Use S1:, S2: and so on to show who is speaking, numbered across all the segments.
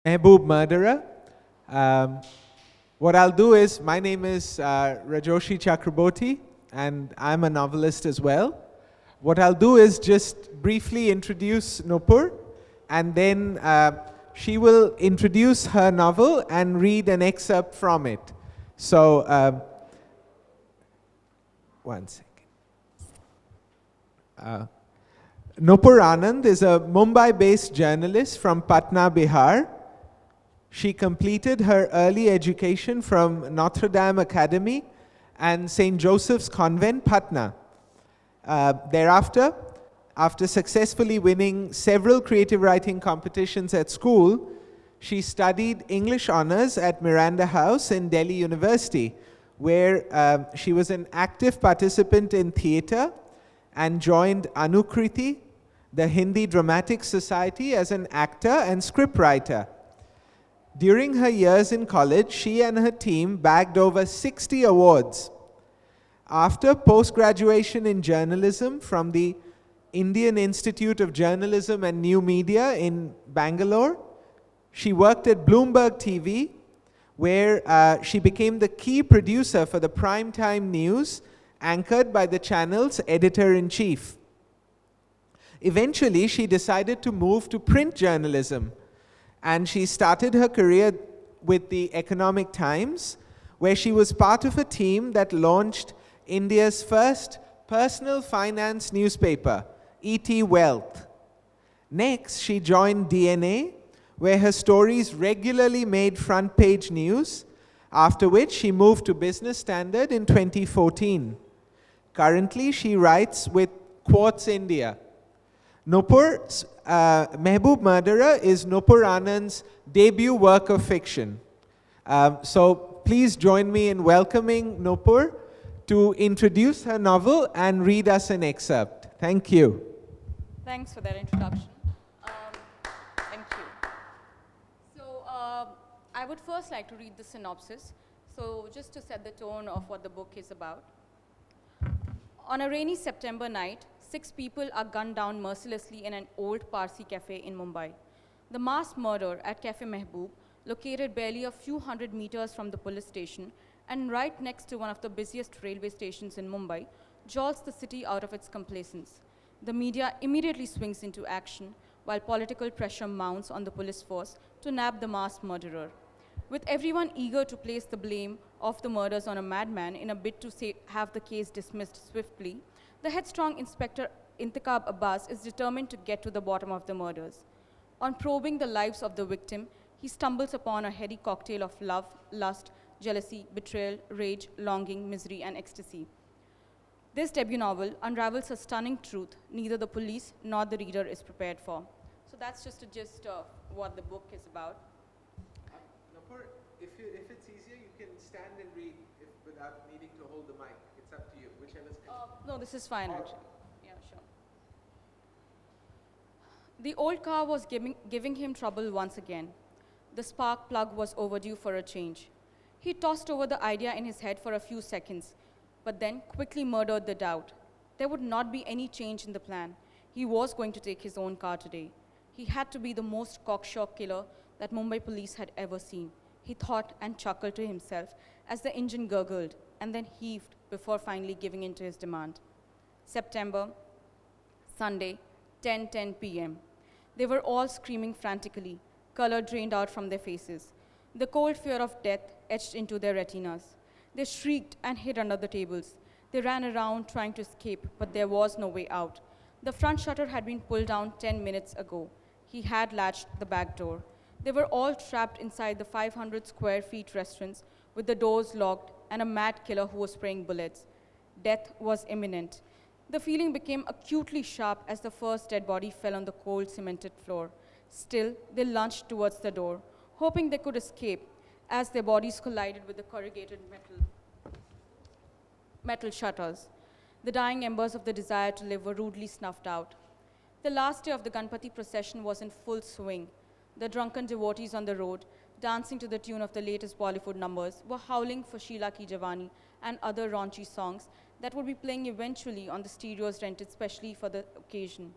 S1: Mehboob murderer. Um, what I'll do is, my name is Rajorshi Chakraborti, and I'm a novelist as well. What I'll do is just briefly introduce Nupur, and then she will introduce her novel and read an excerpt from it. So, one second. Nupur Anand is a Mumbai-based journalist from Patna, Bihar. She completed her early education from Notre Dame Academy and St. Joseph's Convent, Patna. Thereafter, after successfully winning several creative writing competitions at school, she studied English honors at Miranda House in Delhi University, where she was an active participant in theatre and joined Anukriti, the Hindi Dramatic Society, as an actor and scriptwriter. During her years in college, she and her team bagged over 60 awards. After post-graduation in journalism from the Indian Institute of Journalism and New Media in Bangalore, she worked at Bloomberg TV, where she became the key producer for the primetime news, anchored by the channel's editor-in-chief. Eventually, she decided to move to print journalism, and she started her career with the Economic Times, where she was part of a team that launched India's first personal finance newspaper, ET Wealth. Next, she joined DNA, where her stories regularly made front-page news, after which she moved to Business Standard in 2014. Currently, she writes with Quartz India. Nupur's Mehboob Murderer is Nupur Anand's debut work of fiction. So please join me in welcoming Nupur to introduce her novel and read us an excerpt. Thank you.
S2: Thanks for that introduction. Thank you. So I would first like to read the synopsis, so just to set the tone of what the book is about. On a rainy September night, 6 people are gunned down mercilessly in an old Parsi cafe in Mumbai. The mass murder at Cafe Mehboob, located barely a few hundred meters from the police station and right next to one of the busiest railway stations in Mumbai, jolts the city out of its complacence. The media immediately swings into action, while political pressure mounts on the police force to nab the mass murderer. With everyone eager to place the blame of the murders on a madman in a bid to have the case dismissed swiftly, the headstrong Inspector Intikhab Abbas is determined to get to the bottom of the murders. On probing the lives of the victim, he stumbles upon a heady cocktail of love, lust, jealousy, betrayal, rage, longing, misery, and ecstasy. This debut novel unravels a stunning truth neither the police nor the reader is prepared for. So that's just a gist of what the book is about.
S1: Nupur, if it's easier, you can stand and read without needing to hold the mic. It's up to you, whichever's
S2: No, this is fine actually. Yeah, sure. The old car was giving him trouble once again. The spark plug was overdue for a change. He tossed over the idea in his head for a few seconds, but then quickly murdered the doubt. There would not be any change in the plan. He was going to take his own car today. He had to be the most cocksure killer that Mumbai police had ever seen. He thought and chuckled to himself as the engine gurgled and then heaved before finally giving in to his demand. September, Sunday, 10:10 p.m. They were all screaming frantically, color drained out from their faces. The cold fear of death etched into their retinas. They shrieked and hid under the tables. They ran around trying to escape, but there was no way out. The front shutter had been pulled down 10 minutes ago. He had latched the back door. They were all trapped inside the 500 square feet restaurants with the doors locked and a mad killer who was spraying bullets. Death was imminent. The feeling became acutely sharp as the first dead body fell on the cold cemented floor. Still, they lunged towards the door, hoping they could escape as their bodies collided with the corrugated metal shutters. The dying embers of the desire to live were rudely snuffed out. The last day of the Ganpati procession was in full swing. The drunken devotees on the road, dancing to the tune of the latest Bollywood numbers, were howling for Sheila Ki Jawani and other raunchy songs that would be playing eventually on the stereos rented specially for the occasion.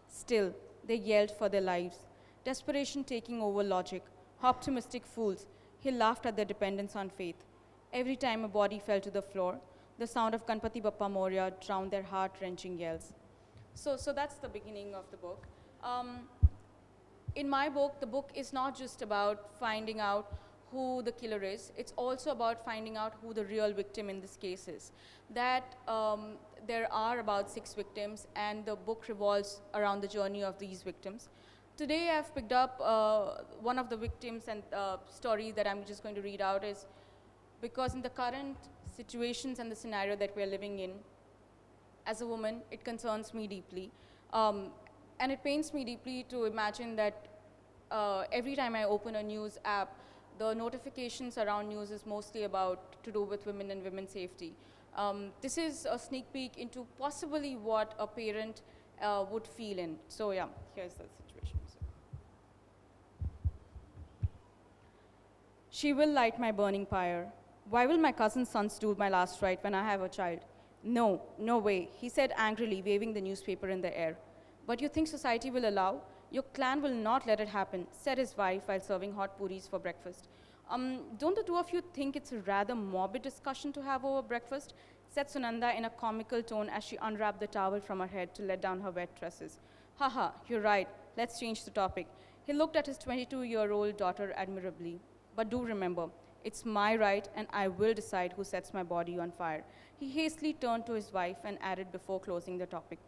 S2: Still, they yelled for their lives, desperation taking over logic, Optimistic fools. He laughed at their dependence on faith. Every time a body fell to the floor, the sound of Ganpati Bappa Moria drowned their heart-wrenching yells. So that's the beginning of the book. Um, in my book, the book is not just about finding out who the killer is, it's also about finding out who the real victim in this case is. That there are about 6 victims, and the book revolves around the journey of these victims. Today I've picked up one of the victims, and story that I'm just going to read out is because in the current situations and the scenario that we're living in, as a woman, it concerns me deeply. And it pains me deeply to imagine that every time I open a news app, the notifications around news is mostly about to do with women and women's safety. This is a sneak peek into possibly what a parent would feel in. So yeah, here's the situation. So. She will light my burning pyre. Why will my cousin's sons do my last rite when I have a child? No, no way, he said angrily, waving the newspaper in the air. But you think society will allow? Your clan will not let it happen, said his wife while serving hot puris for breakfast. Don't the two of you think it's a rather morbid discussion to have over breakfast? Said Sunanda in a comical tone as she unwrapped the towel from her head to let down her wet tresses. Haha, you're right, let's change the topic. He looked at his 22-year-old daughter admirably. But do remember, it's my right and I will decide who sets my body on fire. He hastily turned to his wife and added before closing the topic.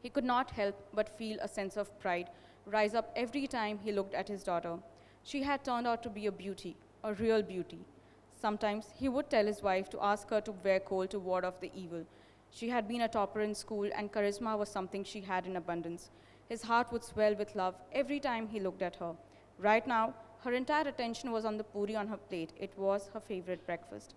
S2: He could not help but feel a sense of pride rise up every time he looked at his daughter. She had turned out to be a beauty, a real beauty. Sometimes he would tell his wife to ask her to wear coal to ward off the evil. She had been a topper in school, and charisma was something she had in abundance. His heart would swell with love every time he looked at her. Right now, her entire attention was on the puri on her plate. It was her favorite breakfast.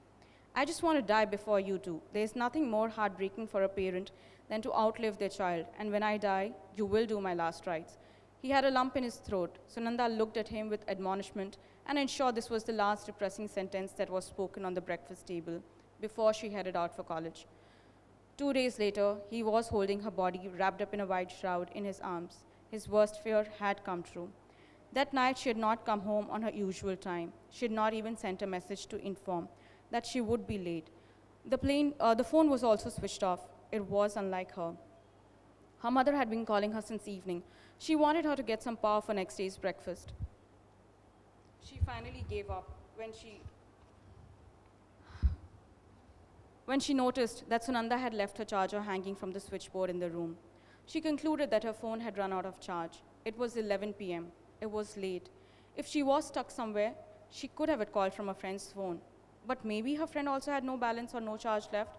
S2: I just want to die before you do. There's nothing more heartbreaking for a parent than to outlive their child, and when I die, you will do my last rites. He had a lump in his throat. Sunanda looked at him with admonishment and ensured this was the last depressing sentence that was spoken on the breakfast table before she headed out for college. 2 days later, he was holding her body wrapped up in a white shroud in his arms. His worst fear had come true. That night, she had not come home on her usual time. She had not even sent a message to inform that she would be late. The phone was also switched off. It was unlike her. Her mother had been calling her since evening. She wanted her to get some power for next day's breakfast. She finally gave up when she noticed that Sunanda had left her charger hanging from the switchboard in the room. She concluded that her phone had run out of charge. It was 11 p.m. It was late. If she was stuck somewhere, she could have had called from a friend's phone. But maybe her friend also had no balance or no charge left.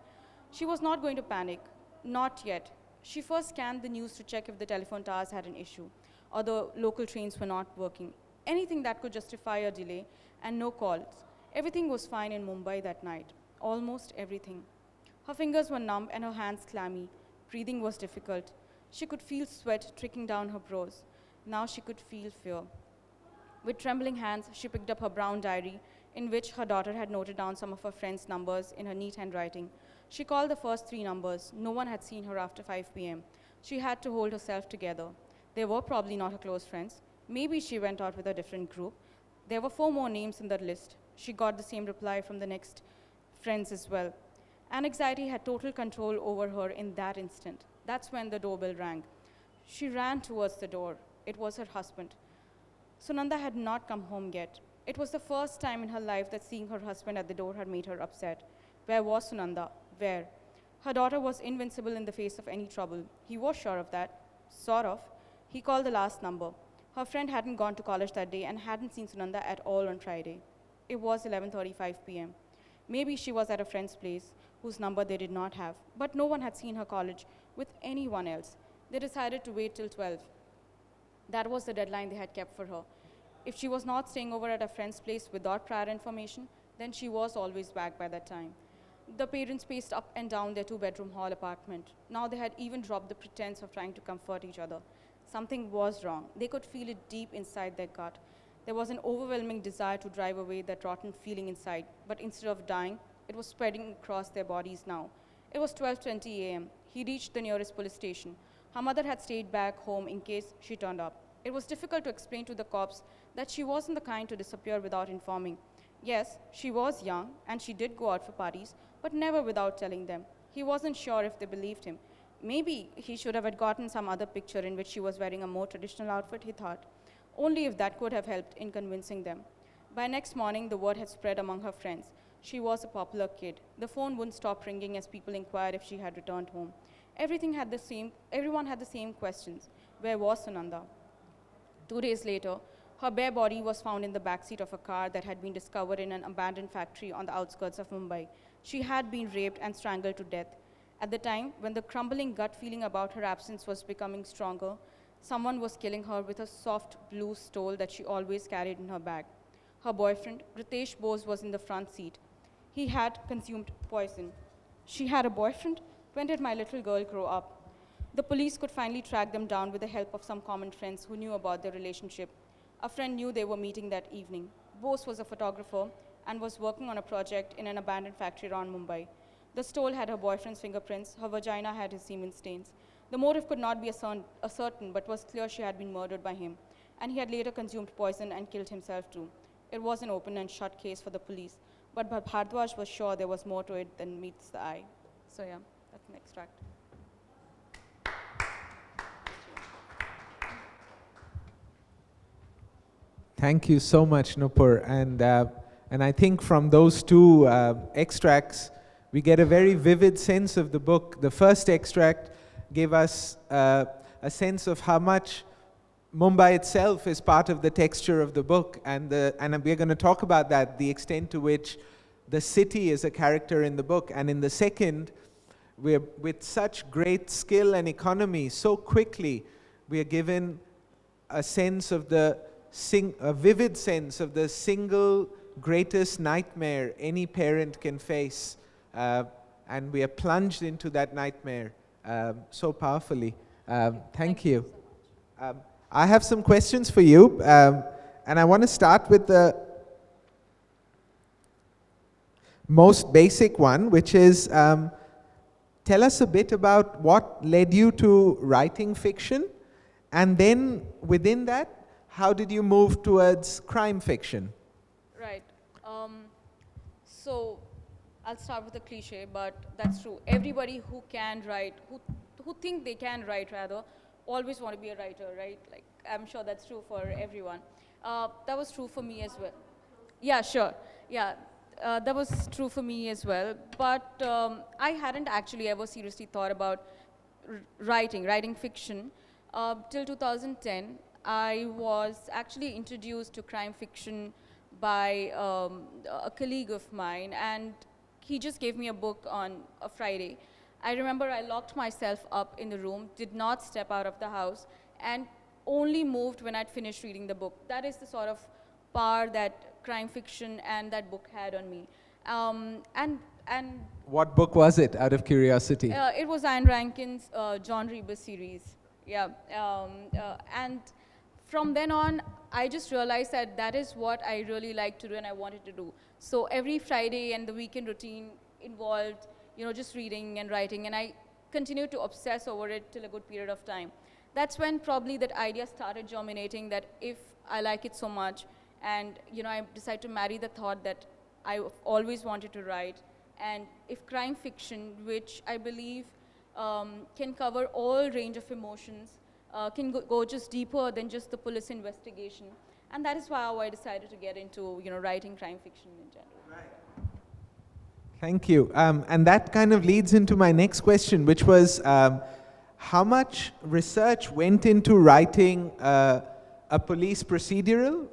S2: She was not going to panic. Not yet. She first scanned the news to check if the telephone towers had an issue or the local trains were not working. Anything that could justify a delay, and no calls. Everything was fine in Mumbai that night. Almost everything. Her fingers were numb and her hands clammy. Breathing was difficult. She could feel sweat trickling down her brows. Now she could feel fear. With trembling hands, she picked up her brown diary in which her daughter had noted down some of her friends' numbers in her neat handwriting. She called the first 3 numbers. No one had seen her after 5 p.m. She had to hold herself together. They were probably not her close friends. Maybe she went out with a different group. There were 4 more names in the list. She got the same reply from the next friends as well. And anxiety had total control over her in that instant. That's when the doorbell rang. She ran towards the door. It was her husband. Sunanda had not come home yet. It was the first time in her life that seeing her husband at the door had made her upset. Where was Sunanda? Where? Her daughter was invincible in the face of any trouble. He was sure of that. Sort of. He called the last number. Her friend hadn't gone to college that day and hadn't seen Sunanda at all on Friday. It was 11:35 p.m. Maybe she was at a friend's place whose number they did not have, but no one had seen her college with anyone else. They decided to wait till 12. That was the deadline they had kept for her. If she was not staying over at a friend's place without prior information, then she was always back by that time. The parents paced up and down their 2-bedroom hall apartment. Now they had even dropped the pretense of trying to comfort each other. Something was wrong. They could feel it deep inside their gut. There was an overwhelming desire to drive away that rotten feeling inside, but instead of dying, it was spreading across their bodies now. It was 12:20 a.m. He reached the nearest police station. Her mother had stayed back home in case she turned up. It was difficult to explain to the cops that she wasn't the kind to disappear without informing. Yes, she was young, and she did go out for parties, but never without telling them. He wasn't sure if they believed him. Maybe he should have gotten some other picture in which she was wearing a more traditional outfit, he thought. Only if that could have helped in convincing them. By next morning, the word had spread among her friends. She was a popular kid. The phone wouldn't stop ringing as people inquired if she had returned home. Everyone had the same questions. Where was Sunanda? 2 days later, her bare body was found in the backseat of a car that had been discovered in an abandoned factory on the outskirts of Mumbai. She had been raped and strangled to death. At the time, when the crumbling gut feeling about her absence was becoming stronger, someone was killing her with a soft blue stole that she always carried in her bag. Her boyfriend, Ritesh Bose, was in the front seat. He had consumed poison. She had a boyfriend? When did my little girl grow up? The police could finally track them down with the help of some common friends who knew about their relationship. A friend knew they were meeting that evening. Bose was a photographer and was working on a project in an abandoned factory around Mumbai. The stole had her boyfriend's fingerprints, her vagina had his semen stains. The motive could not be certain, but was clear she had been murdered by him, and he had later consumed poison and killed himself too. It was an open and shut case for the police, but Bhardwaj was sure there was more to it than meets the eye. So yeah, that's an extract.
S1: Thank you so much, Nupur. And I think from those two extracts, we get a very vivid sense of the book. The first extract gave us a sense of how much Mumbai itself is part of the texture of the book, and we're going to talk about that, the extent to which the city is a character in the book. And in the second, we're with such great skill and economy, so quickly, we are given a sense of a vivid sense of the single greatest nightmare any parent can face. And we are plunged into that nightmare so powerfully. Thank you. I have some questions for you, and I want to start with the most basic one, which is tell us a bit about what led you to writing fiction, and then within that, how did you move towards crime fiction?
S2: Right. So I'll start with a cliche, but that's true. Everybody who can write, who think they can write rather, always want to be a writer, right? Like, I'm sure that's true for everyone. That was true for me as well. Yeah, sure. Yeah, that was true for me as well. But I hadn't actually ever seriously thought about writing fiction. Till 2010, I was actually introduced to crime fiction by a colleague of mine, and he just gave me a book on a Friday. I remember I locked myself up in the room, did not step out of the house, and only moved when I'd finished reading the book. That is the sort of power that crime fiction and that book had on me. And
S1: what book was it, out of curiosity?
S2: It was Ayn Rankin's John Rebus series. Yeah, and from then on, I just realized that that is what I really like to do and I wanted to do. So every Friday and the weekend routine involved, just reading and writing, and I continued to obsess over it till a good period of time. That's when probably that idea started germinating, that if I like it so much, and I decided to marry the thought that I always wanted to write, and if crime fiction, which I believe can cover all range of emotions, can go just deeper than just the police investigation. And that is how I decided to get into writing crime fiction in general. Right.
S1: Thank you. And that kind of leads into my next question, which was how much research went into writing a police procedural,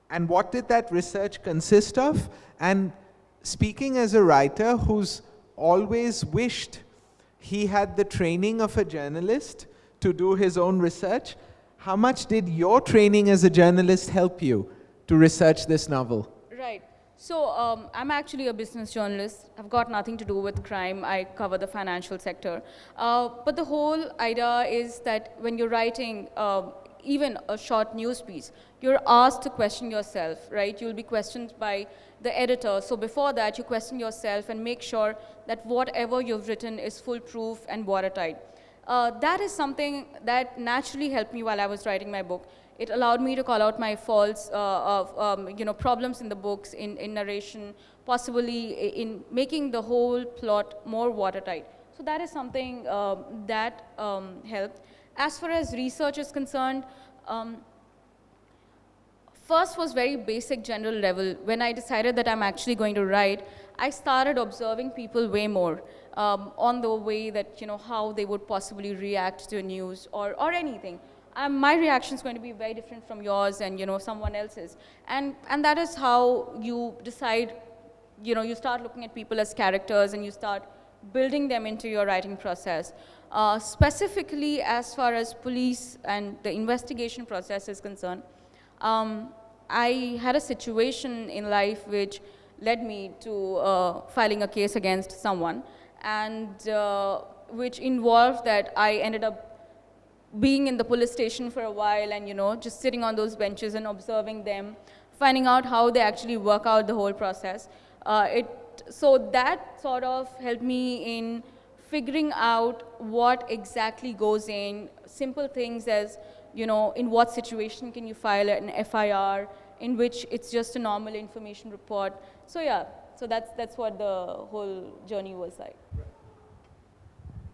S1: and what did that research consist of? And speaking as a writer who's always wished he had the training of a journalist to do his own research, how much did your training as a journalist help you to research this novel?
S2: Right. So I'm actually a business journalist. I've got nothing to do with crime. I cover the financial sector. But the whole idea is that when you're writing even a short news piece, you're asked to question yourself, right? You'll be questioned by the editor. So before that, you question yourself and make sure that whatever you've written is foolproof and watertight. That is something that naturally helped me while I was writing my book. It allowed me to call out my faults of problems in the books, in narration, possibly in making the whole plot more watertight. So that is something that helped. As far as research is concerned, first was very basic general level. When I decided that I'm actually going to write, I started observing people way more on the way that, how they would possibly react to news or anything. My reaction is going to be very different from yours and, someone else's. And that is how you decide, you start looking at people as characters and you start building them into your writing process. Specifically, as far as police and the investigation process is concerned, I had a situation in life which led me to filing a case against someone, and which involved that I ended up being in the police station for a while and, just sitting on those benches and observing them, finding out how they actually work out the whole process. So that sort of helped me in figuring out what exactly goes in, simple things as, in what situation can you file an FIR, in which it's just a normal information report. So yeah, so that's what the whole journey was like.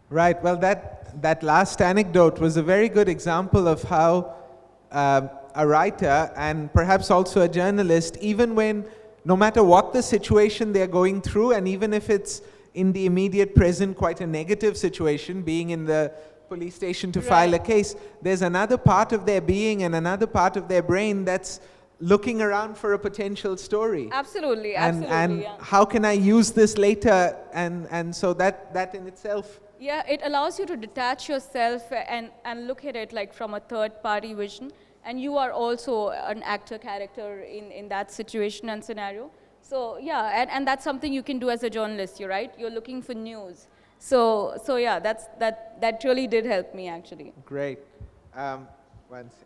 S1: Right, well that last anecdote was a very good example of how a writer and perhaps also a journalist, even when, no matter what the situation they're going through, and even if it's in the immediate present quite a negative situation, being in the police station to file a case, there's another part of their being and another part of their brain that's looking around for a potential story.
S2: Absolutely,
S1: And
S2: yeah.
S1: how can I use this later? And so that in itself.
S2: Yeah, it allows you to detach yourself and look at it like from a third-party vision, and you are also an actor character in that situation and scenario. So yeah, and that's something you can do as a journalist, you're right? You're looking for news. So yeah, that really did help me actually.
S1: Great. One second.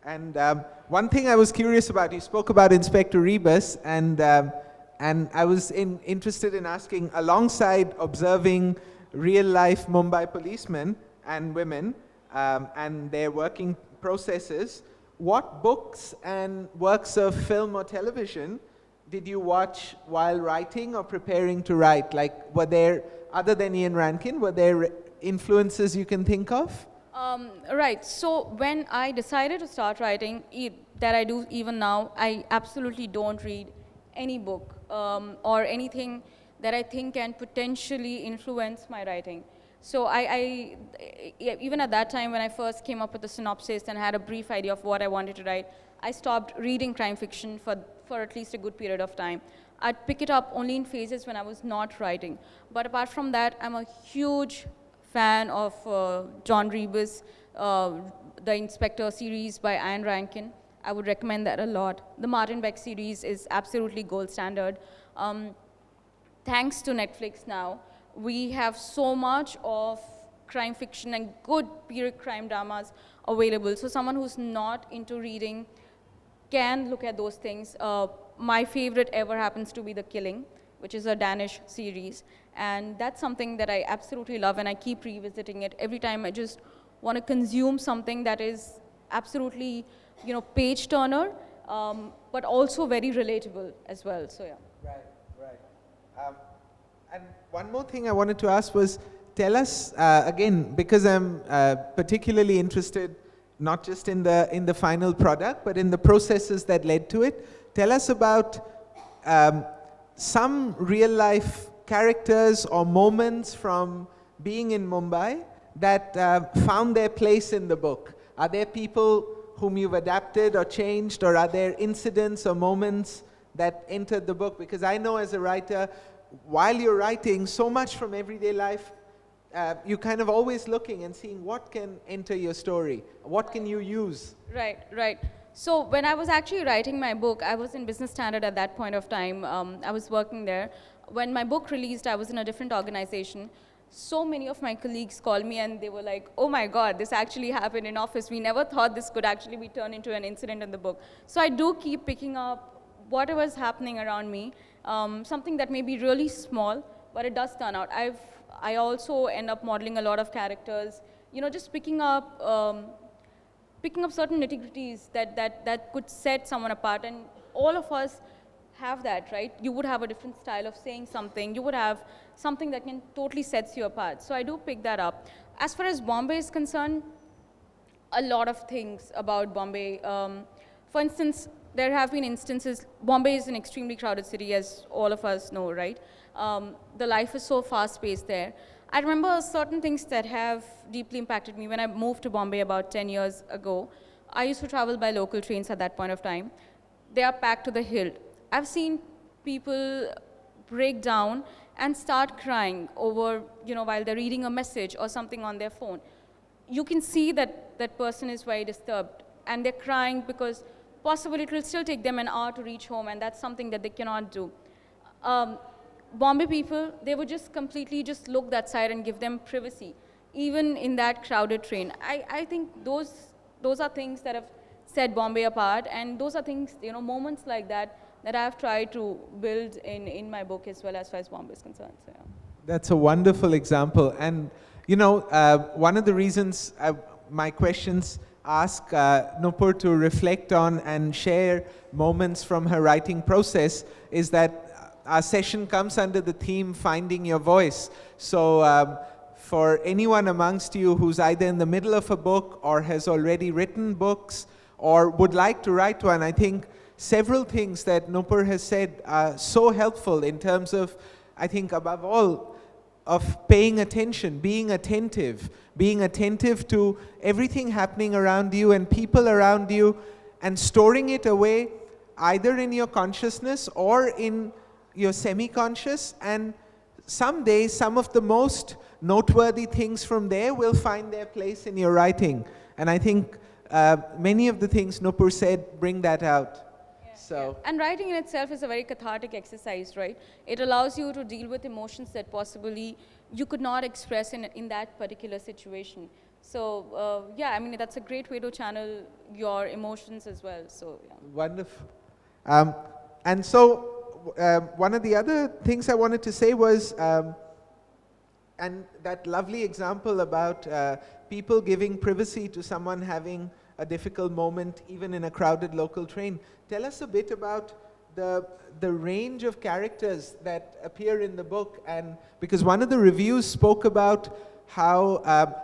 S1: And one thing I was curious about, you spoke about Inspector Rebus, and I was interested in asking, alongside observing real-life Mumbai policemen and women and their working processes, what books and works of film or television did you watch while writing or preparing to write? Like, were there, other than Ian Rankin, were there influences you can think of?
S2: Right, so when I decided to start writing, that I do even now, I absolutely don't read any book or anything that I think can potentially influence my writing. So even at that time when I first came up with the synopsis and had a brief idea of what I wanted to write, I stopped reading crime fiction for at least a good period of time. I'd pick it up only in phases when I was not writing. But apart from that, I'm a huge fan of John Rebus, the Inspector series by Ian Rankin. I would recommend that a lot. The Martin Beck series is absolutely gold standard. Thanks to Netflix now, we have so much of crime fiction and good period crime dramas available. So someone who's not into reading can look at those things. My favorite ever happens to be The Killing, which is a Danish series. And that's something that I absolutely love, and I keep revisiting it every time. I just want to consume something that is absolutely, page turner, but also very relatable as well. So yeah.
S1: Right. And one more thing I wanted to ask was, tell us again, because I'm particularly interested not just in the final product, but in the processes that led to it. Tell us about some real life characters or moments from being in Mumbai that found their place in the book. Are there people whom you've adapted or changed, or are there incidents or moments that entered the book? Because I know as a writer, while you're writing so much from everyday life, you're kind of always looking and seeing what can enter your story, what can you use?
S2: Right. So when I was actually writing my book, I was in Business Standard at that point of time. I was working there. When my book released, I was in a different organization. So many of my colleagues called me and they were like, oh my God, this actually happened in office. We never thought this could actually be turned into an incident in the book. So I do keep picking up whatever's happening around me, something that may be really small, but it does turn out. I also end up modeling a lot of characters, just picking up picking up certain nitty-gritties that could set someone apart. And all of us have that, right? You would have a different style of saying something. You would have something that can totally sets you apart. So I do pick that up. As far as Bombay is concerned, a lot of things about Bombay. For instance, there have been instances, Bombay is an extremely crowded city, as all of us know, right? The life is so fast-paced there. I remember certain things that have deeply impacted me. When I moved to Bombay about 10 years ago, I used to travel by local trains at that point of time. They are packed to the hilt. I've seen people break down and start crying over, while they're reading a message or something on their phone. You can see that that person is very disturbed, and they're crying because possibly it will still take them an hour to reach home, and that's something that they cannot do. Bombay people, they would just completely just look that side and give them privacy, even in that crowded train. I think those are things that have set Bombay apart, and those are things, moments like that I've tried to build in my book as well, as far as Bombay is concerned. So, yeah.
S1: That's a wonderful example. And, one of the reasons my questions ask Nupur to reflect on and share moments from her writing process is that our session comes under the theme Finding Your Voice. So for anyone amongst you who's either in the middle of a book or has already written books or would like to write one, I think several things that Nupur has said are so helpful in terms of, I think above all, of paying attention, being attentive to everything happening around you and people around you, and storing it away either in your consciousness or in your semi-conscious, and someday some of the most noteworthy things from there will find their place in your writing. And I think many of the things Nupur said bring that out. So.
S2: And writing in itself is a very cathartic exercise, right? It allows you to deal with emotions that possibly you could not express in that particular situation. So, yeah, I mean, that's a great way to channel your emotions as well. So, yeah.
S1: Wonderful. And so, one of the other things I wanted to say was, and that lovely example about people giving privacy to someone having a difficult moment, even in a crowded local train. Tell us a bit about the range of characters that appear in the book, and because one of the reviews spoke about how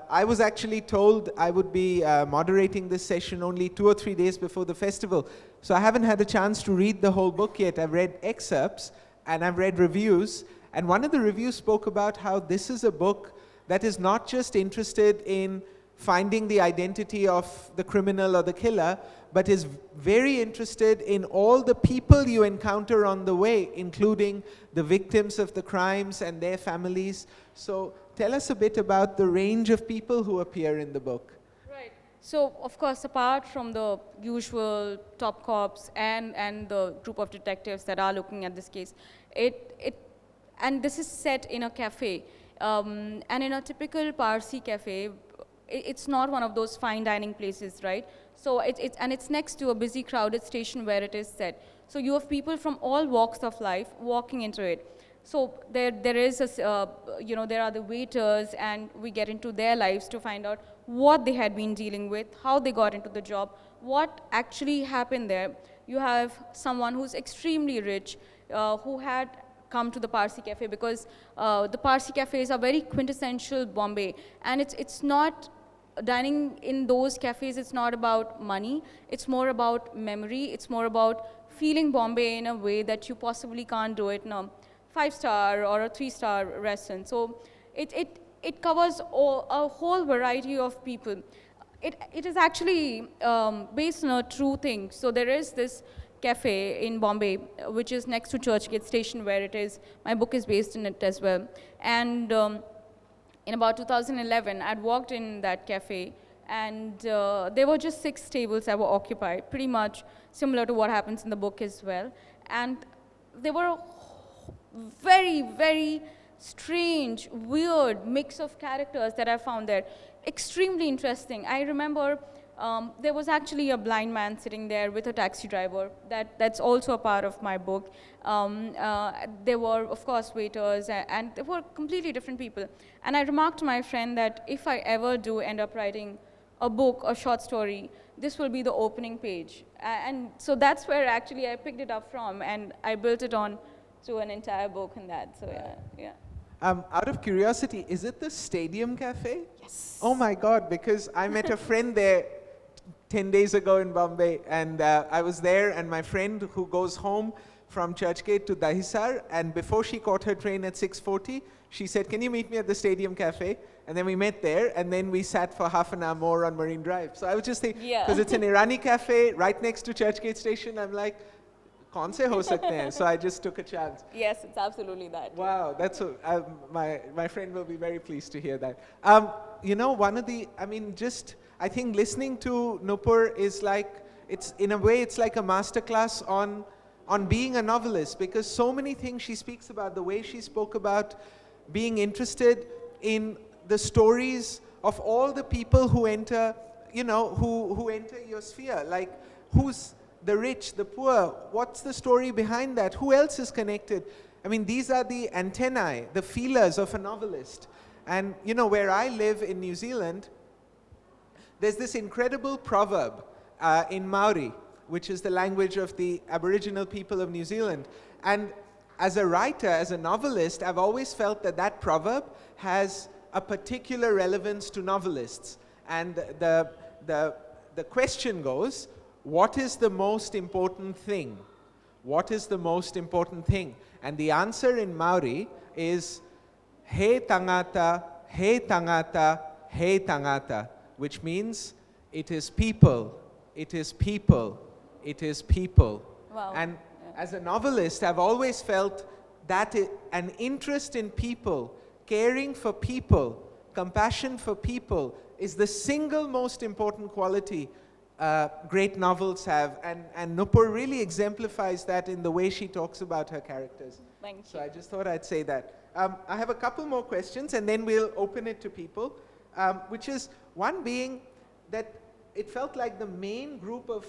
S1: I was actually told I would be moderating this session only 2 or 3 days before the festival. So I haven't had a chance to read the whole book yet. I've read excerpts and I've read reviews, and one of the reviews spoke about how this is a book that is not just interested in finding the identity of the criminal or the killer, but is very interested in all the people you encounter on the way, including the victims of the crimes and their families. So tell us a bit about the range of people who appear in the book.
S2: Right. So, of course, apart from the usual top cops and the group of detectives that are looking at this case, and this is set in a cafe. And in a typical Parsi cafe, it's not one of those fine dining places, right? So it's next to a busy, crowded station where it is set. So you have people from all walks of life walking into it. So there is there are the waiters, and we get into their lives to find out what they had been dealing with, how they got into the job, what actually happened there. You have someone who's extremely rich, who had come to the Parsi cafe because the Parsi cafes are very quintessential Bombay, and it's not dining in those cafes. It's not about money. It's more about memory. It's more about feeling Bombay in a way that you possibly can't do it in a 5-star or a 3-star restaurant. So it covers a whole variety of people. It is actually based on a true thing. So there is this cafe in Bombay, which is next to Churchgate Station, where it is. My book is based in it as well. And in about 2011, I'd walked in that cafe, and there were just 6 tables that were occupied, pretty much similar to what happens in the book as well. And there were a very, very strange, weird mix of characters that I found there. Extremely interesting. I remember there was actually a blind man sitting there with a taxi driver. That's also a part of my book. There were, of course, waiters, and they were completely different people. And I remarked to my friend that if I ever do end up writing a book, a short story, this will be the opening page. And so that's where actually I picked it up from, and I built it on to an entire book and that. So yeah.
S1: Out of curiosity, is it the Stadium Cafe?
S2: Yes.
S1: Oh my God, because I met a friend there 10 days ago in Bombay, and I was there, and my friend who goes home from Churchgate to Dahisar, and before she caught her train at 6:40, she said, "Can you meet me at the Stadium Cafe?" And then we met there, and then we sat for half an hour more on Marine Drive. So I was just thinking, because it's an Irani cafe right next to Churchgate Station, I'm like, kaun se ho sakte hain? So I just took a chance.
S2: Yes, it's absolutely that.
S1: Wow, that's my friend will be very pleased to hear that. You know, I think listening to Nupur is like, in a way, it's like a masterclass on being a novelist, because so many things she speaks about, the way she spoke about being interested in the stories of all the people who enter, who enter your sphere, like who's the rich, the poor, what's the story behind that, who else is connected. I mean, these are the antennae, the feelers of a novelist. And where I live in New Zealand, there's this incredible proverb in Maori, which is the language of the Aboriginal people of New Zealand. And as a writer, as a novelist, I've always felt that proverb has a particular relevance to novelists. And the question goes, what is the most important thing? What is the most important thing? And the answer in Maori is, he tangata, he tangata, he tangata, which means it is people, it is people, it is people.
S2: Wow.
S1: And as a novelist, I've always felt that an interest in people, caring for people, compassion for people is the single most important quality great novels have. And Nupur really exemplifies that in the way she talks about her characters.
S2: Thank you.
S1: So I just thought I'd say that. I have a couple more questions, and then we'll open it to people, which is one being that it felt like the main group of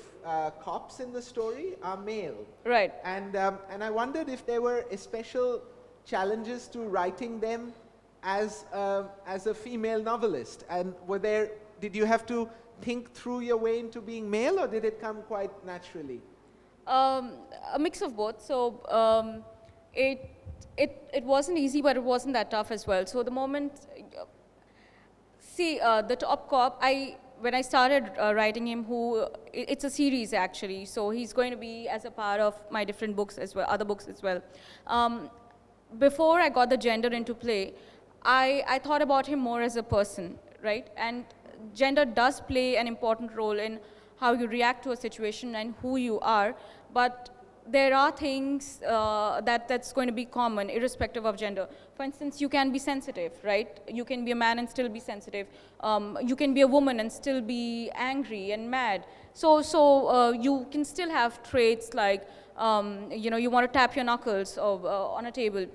S1: cops in the story are male.
S2: Right.
S1: And I wondered if there were special challenges to writing them as a female novelist. And did you have to think through your way into being male, or did it come quite naturally?
S2: A mix of both. So it wasn't easy, but it wasn't that tough as well. So the moment, the top cop, when I started writing him, it's a series actually, so he's going to be as a part of my different books as well, other books as well. Before I got the gender into play, I thought about him more as a person, right? And gender does play an important role in how you react to a situation and who you are, but there are things that's going to be common irrespective of gender. For instance, you can be sensitive, right? You can be a man and still be sensitive. You can be a woman and still be angry and mad. So you can still have traits like, you want to tap your knuckles on a table.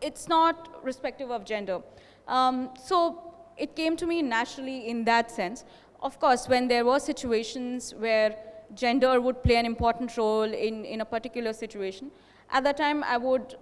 S2: It's not respective of gender. So it came to me naturally in that sense. Of course, when there were situations where gender would play an important role in a particular situation, at that time I would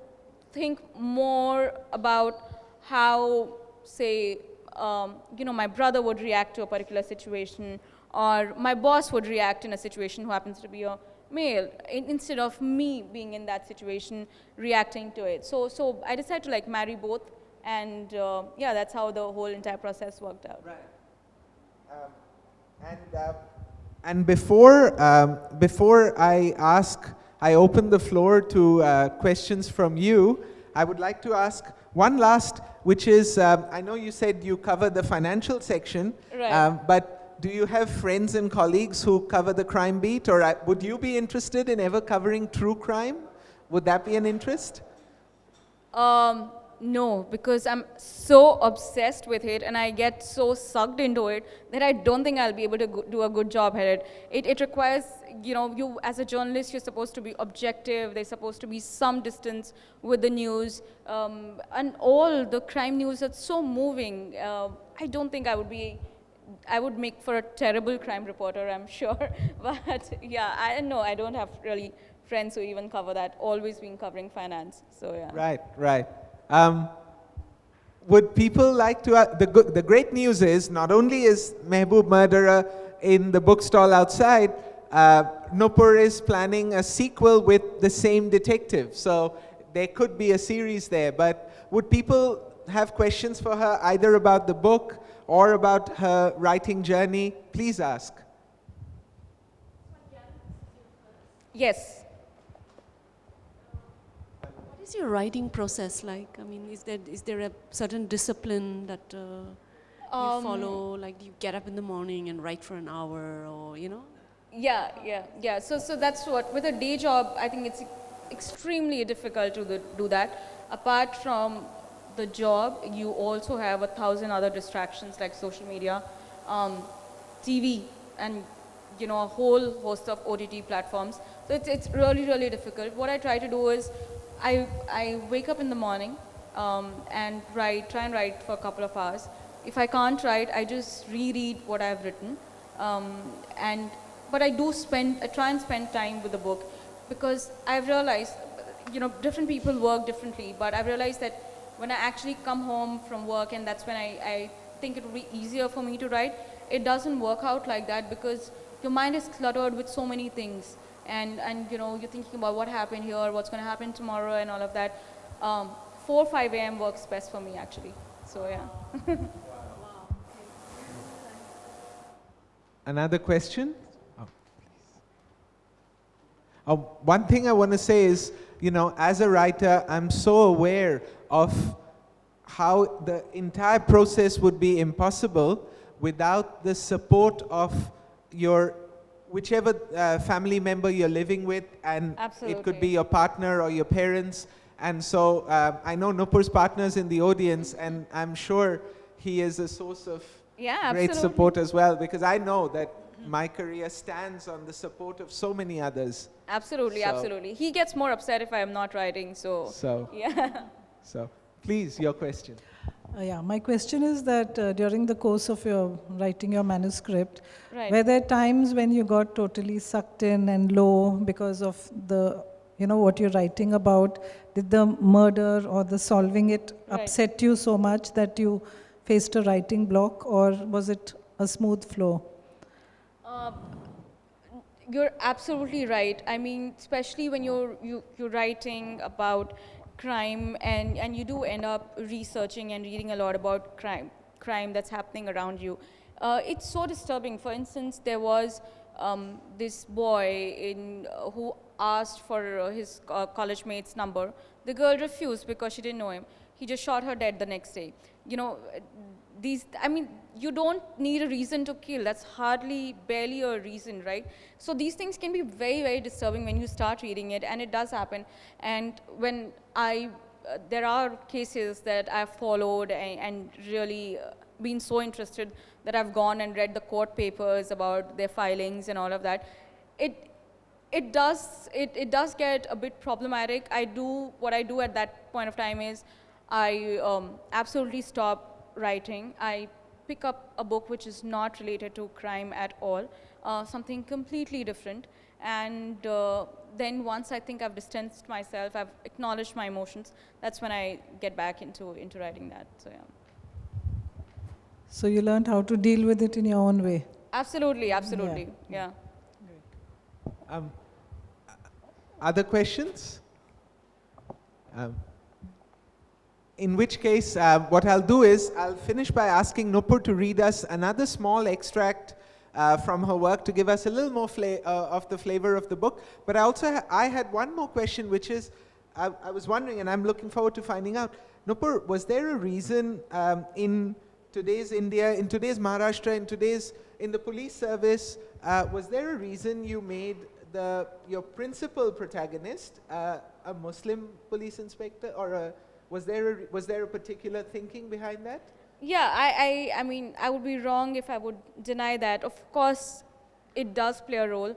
S2: think more about how, say, my brother would react to a particular situation, or my boss would react in a situation who happens to be a male, instead of me being in that situation reacting to it. So I decided to marry both, and that's how the whole entire process worked out.
S1: Right. And before I open the floor to questions from you, I would like to ask one last, which is, I know you said you cover the financial section,
S2: right.
S1: But do you have friends and colleagues who cover the crime beat, or would you be interested in ever covering true crime? Would that be an interest?
S2: No, because I'm so obsessed with it and I get so sucked into it that I don't think I'll be able to do a good job at it. It requires, you as a journalist, you're supposed to be objective. There's supposed to be some distance with the news. And all the crime news that's so moving. I don't think I would make for a terrible crime reporter, I'm sure. But yeah, I don't have really friends who even cover that, always been covering finance. So yeah.
S1: Right. would people like to, the great news is, not only is Mehboob murderer in the bookstall outside, Nupur is planning a sequel with the same detective. So there could be a series there. But would people have questions for her either about the book or about her writing journey? Please ask.
S2: Yes.
S3: What is your writing process like? I mean, is there a certain discipline that you follow? Like, do you get up in the morning and write for an hour, or you know?
S2: Yeah. So that's what, with a day job, I think it's extremely difficult to do that. Apart from the job, you also have 1,000 other distractions like social media, TV, and a whole host of OTT platforms. So it's really, really difficult. What I try to do is, I wake up in the morning and try and write for a couple of hours. If I can't write, I just reread what I've written. But I try and spend time with the book, because I've realized, different people work differently, but I've realized that when I actually come home from work, and that's when I think it would be easier for me to write, it doesn't work out like that, because your mind is cluttered with so many things, and you're thinking about what happened here, what's going to happen tomorrow, and all of that. 4 or 5 a.m. works best for me, actually. So yeah.
S1: Another question? One thing I want to say is, as a writer, I'm so aware of how the entire process would be impossible without the support of your whichever family member you're living with, and
S2: Absolutely.
S1: It could be your partner or your parents. And so I know Nupur's partner's in the audience, and I'm sure he is a source of great support as well, because I know that my career stands on the support of so many others.
S2: Absolutely. He gets more upset if I am not writing, so yeah.
S1: So, please, your question.
S4: Yeah, my question is that during the course of your writing your manuscript,
S2: Right.
S4: were there times when you got totally sucked in and low because of the, what you're writing about? Did the murder or the solving it
S2: Right.
S4: upset you so much that you faced a writing block, or was it a smooth flow?
S2: You're absolutely right. I mean, especially when you're writing about crime, and you do end up researching and reading a lot about crime that's happening around you. It's so disturbing. For instance, there was this boy who asked for his college mate's number. The girl refused because she didn't know him. He just shot her dead the next day. You don't need a reason to kill. That's barely a reason, right? So these things can be very, very disturbing when you start reading it, and it does happen. And when there are cases that I've followed and really been so interested that I've gone and read the court papers about their filings and all of that. It does get a bit problematic. What I do at that point of time is I absolutely stop writing. I pick up a book which is not related to crime at all, something completely different. And then once I think I've distanced myself, I've acknowledged my emotions, that's when I get back into writing that. So yeah.
S4: So you learned how to deal with it in your own way.
S2: Absolutely. Yeah.
S1: Other questions? In which case, what I'll do is, I'll finish by asking Nupur to read us another small extract from her work to give us a little more of the flavor of the book. But I had one more question, which is, I was wondering, and I'm looking forward to finding out, Nupur, was there a reason in today's India, in today's Maharashtra, in the police service, was there a reason you made your principal protagonist a Muslim police inspector, or was there a particular thinking behind that?
S2: Yeah, I mean, I would be wrong if I would deny that. Of course, it does play a role,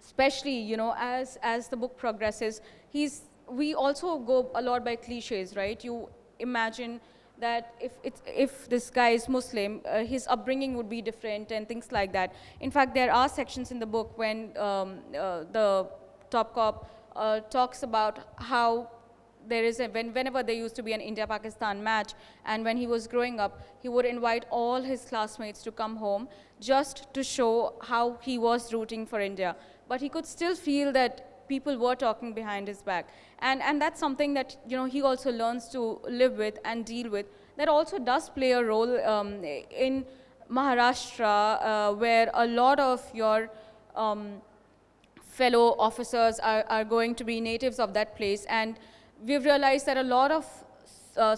S2: especially, as the book progresses. We also go a lot by cliches, right? You imagine that if this guy is Muslim, his upbringing would be different and things like that. In fact, there are sections in the book when the top cop talks about how whenever there used to be an India-Pakistan match, and when he was growing up, he would invite all his classmates to come home just to show how he was rooting for India. But he could still feel that people were talking behind his back. And that's something that, you know, he also learns to live with and deal with. That also does play a role in Maharashtra, where a lot of your fellow officers are going to be natives of that place. And we've realized that a lot of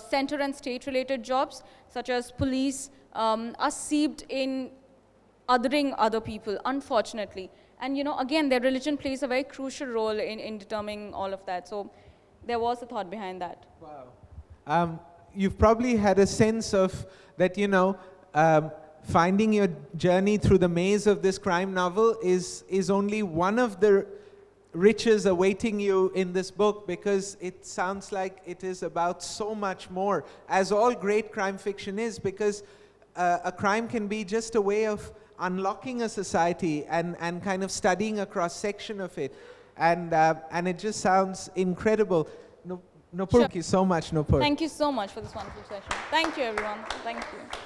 S2: center and state related jobs, such as police, are seeped in othering other people, unfortunately. And you know, again, their religion plays a very crucial role in determining all of that. So there was a thought behind that.
S1: Wow. You've probably had a sense of that, you know, finding your journey through the maze of this crime novel is only one of the riches awaiting you in this book, because it sounds like it is about so much more, as all great crime fiction is, because a crime can be just a way of unlocking a society and kind of studying a cross-section of it. And it just sounds incredible. Nupur,
S2: Sure.
S1: thank you so much, Nupur.
S2: Thank you so much for this wonderful session. Thank you, everyone. Thank you.